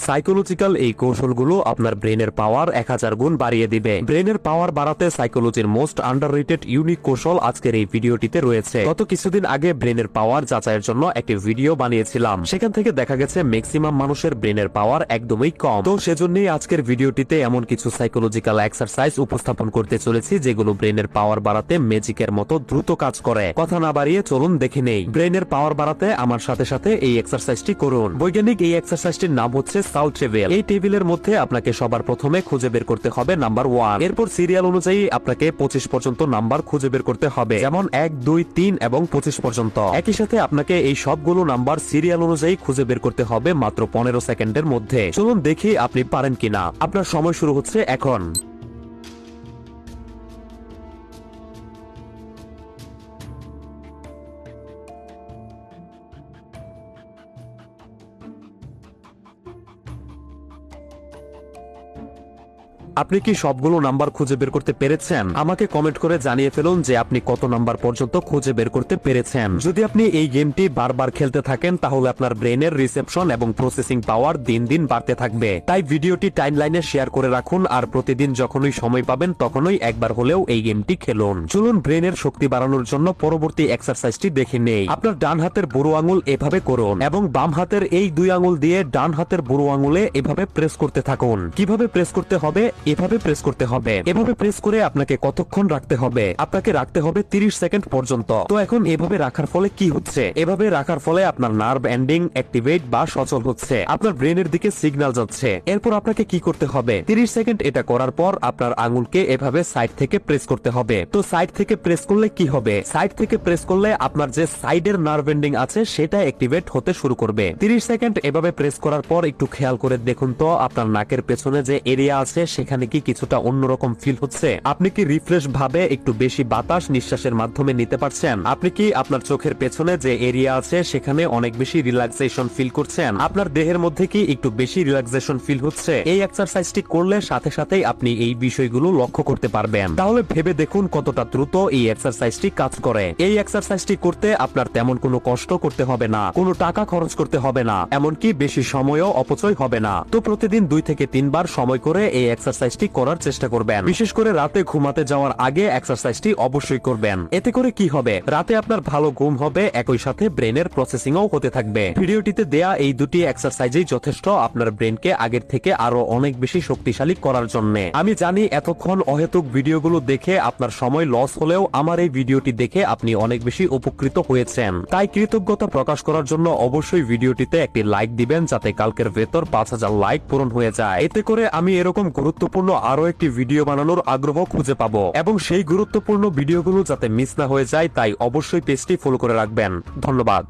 Psychological এই কৌশলগুলো আপনার ব্রেনের পাওয়ার 1000 গুণ বাড়িয়ে দিবে। ব্রেনের পাওয়ার বাড়াতে সাইকোলজির মোস্ট আন্ডাররেটেড ইউনিক কৌশল আজকের এই ভিডিওটিতে রয়েছে। গত কিছুদিন আগে ব্রেনের পাওয়ার যাচাইয়ের জন্য একটি ভিডিও বানিয়েছিলাম, সেখান থেকে দেখা গেছে ম্যাক্সিমাম মানুষের ব্রেনের পাওয়ার একদমই কম। তো সেজন্যই আজকের ভিডিওটিতে এমন কিছু সাইকোলজিক্যাল এক্সারসাইজ উপস্থাপন করতে চলেছি যেগুলো ব্রেনের পাওয়ার বাড়াতে ম্যাজিকের মতো দ্রুত কাজ করে। কথা না বাড়িয়ে চলুন দেখে নেই। ব্রেনের পাওয়ার বাড়াতে আমার সাথে সাথে এই এক্সারসাইজটি করুন। বৈজ্ঞানিক এই এক্সারসাইজটির নাম হচ্ছে সাউথ টেবিল। এই টেবিলের মধ্যে আপনাকে সবার প্রথমে খুঁজে বের করতে হবে নাম্বার 1। এরপর সিরিয়াল অনুযায়ী আপনাকে 25 পর্যন্ত নাম্বার খুঁজে বের করতে হবে, যেমন 1, 2, 3 এবং 25 পর্যন্ত। একই সাথে আপনাকে এই সবগুলো নাম্বার সিরিয়াল অনুযায়ী খুঁজে বের করতে হবে মাত্র 15 সেকেন্ডের মধ্যে। চলুন দেখি আপনি পারেন কিনা। আপনার সময় শুরু হচ্ছে এখন। আপনি কি সবগুলো নাম্বার খুঁজে বের করতে পেরেছেন? আমাকে কমেন্ট করে জানিয়ে ফেলুন যে আপনি কত নাম্বার পর্যন্ত খুঁজে বের করতে পেরেছেন। যদি আপনি এই গেমটি বারবার খেলতে থাকেন তাহলে আপনার ব্রেনের রিসেপশন এবং প্রসেসিং পাওয়ার দিন দিন বাড়তে থাকবে। তাই ভিডিওটি টাইমলাইনে শেয়ার করে রাখুন, আর প্রতিদিন যখনই সময় পাবেন তখনই একবার হলেও এই গেমটি খেলুন। চলুন ব্রেনের শক্তি বাড়ানোর জন্য পরবর্তী এক্সারসাইজটি দেখে নেই। আপনার ডান হাতের বুড়ো আঙুল এভাবে করুন এবং বাম হাতের এই 2 আঙুল দিয়ে ডান হাতের বুড়ো আঙুলে এভাবে প্রেস করতে থাকুন। কিভাবে প্রেস করতে হবে? এভাবে প্রেস করতে হবে। এভাবে প্রেস করে আপনাকে কতক্ষণ রাখতে হবে? আপনাকে রাখতে হবে 30 সেকেন্ড পর্যন্ত। তো এখন এভাবে রাখার ফলে কি হচ্ছে? এভাবে রাখার ফলে আপনার নার্ভ এন্ডিং অ্যাক্টিভেট বা সচল হচ্ছে, আপনার ব্রেনের দিকে সিগন্যাল যাচ্ছে। এরপর আপনাকে কি করতে হবে? 30 সেকেন্ড এটা করার পর আপনার আঙুলকে এভাবে সাইড থেকে প্রেস করতে হবে। তো সাইড থেকে প্রেস করলে কি হবে? সাইড থেকে প্রেস করলে আপনার যে সাইডের নার্ভ এন্ডিং আছে সেটা অ্যাক্টিভেট হতে শুরু করবে। 30 সেকেন্ড এভাবে প্রেস করার পর একটু খেয়াল করে দেখুন তো আপনার নাকের পেছনে যে এরিয়া আছে সেখানে কি কিছুটা অন্যরকম ফিল হচ্ছে? আপনি কি রিফ্রেশ ভাবে একটু বেশি বাতাস নিঃশ্বাসের মাধ্যমে নিতে পারছেন? আপনি কি আপনার চোখের পেছনে যে এরিয়া আছে সেখানে অনেক বেশি রিল্যাক্সেশন ফিল করছেন? আপনার দেহের মধ্যে কি একটু বেশি রিল্যাক্সেশন ফিল হচ্ছে? এই এক্সারসাইজটি করলে সাথে সাথেই আপনি এই বিষয়গুলো লক্ষ্য করতে পারবেন। তাহলে ভেবে দেখুন কতটা দ্রুত এই এক্সারসাইজটি কাজ করে। এই এক্সারসাইজটি করতে আপনার তেমন কোনো কষ্ট করতে হবে না, কোনো টাকা খরচ করতে হবে না, এমনকি বেশি সময়ও অপচয় হবে না। তো প্রতিদিন 2 থেকে 3 বার সময় করে এই এক্সারসাইজটি করার চেষ্টা করবেন। বিশেষ করে রাতে ঘুমাতে যাওয়ার আগে এক্সারসাইজটি অবশ্যই করবেন। এতে করে কি হবে? রাতে আপনার ভালো ঘুম হবে, একই সাথে ব্রেনের প্রসেসিংও হতে থাকবে। ভিডিওটিতে দেয়া এই দুটি এক্সারসাইজই যথেষ্ট আপনার ব্রেনকে আগের থেকে আরো অনেক বেশি শক্তিশালী করার জন্য। আমি জানি এতক্ষণ অহেতুক ভিডিওগুলো দেখে আপনার সময় লস হলেও আমার এই ভিডিওটি দেখে আপনি অনেক বেশি উপকৃত হয়েছেন। তাই কৃতজ্ঞতা প্রকাশ করার জন্য অবশ্যই ভিডিওটিতে একটি লাইক দিবেন যাতে কালকের ভেতর 5000 লাইক পূরণ হয়ে যায়। এতে করে আমি এরকম গুরুত্বপূর্ণ আরো একটি ভিডিও বানানোর আগ্রহ খুঁজে পাবো এবং সেই গুরুত্বপূর্ণ ভিডিওগুলো যাতে মিস না হয়ে যায় তাই অবশ্যই পেজটি ফলো করে রাখবেন। ধন্যবাদ।